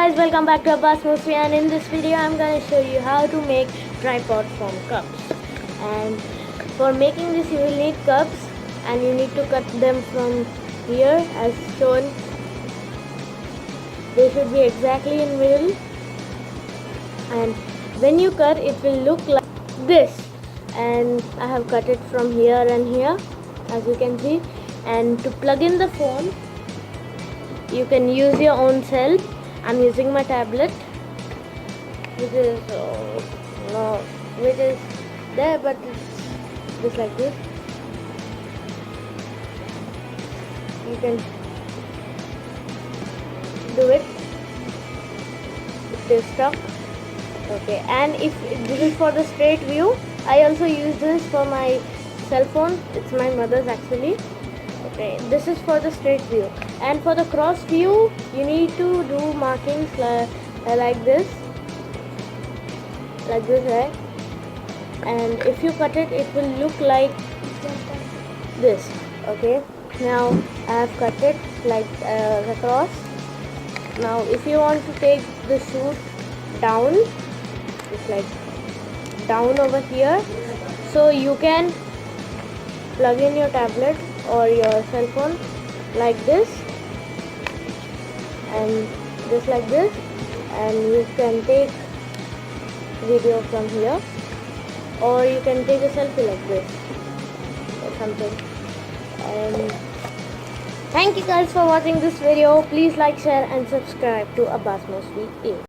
guys, welcome back to Abbas Mosfi, and in this video I'm going to show you how to make tripod from cups. And for making this you will need cups, and you need to cut them from here as shown. They should be exactly in middle, and when you cut it will look like this. And I have cut it from here and here, as you can see. And to plug in the phone you can use your own cell. I'm using my tablet, which is there, but it's just like this. You can do it if they're stuck. Okay, and if this is for the straight view, I also use this for my cell phone. It's my mother's actually. Okay, this is for the straight view, and for the cross view you need to do markings like this, right? And if you cut it, it will look like this. Okay, now I have cut it like across. Now if you want to take the shoot down, it's like down over here, so you can plug in your tablet or your cell phone like this, and just like this, and you can take video from here, or you can take a selfie like this or something. And thank you guys for watching this video. Please like, share and subscribe to Abbas Mosfi.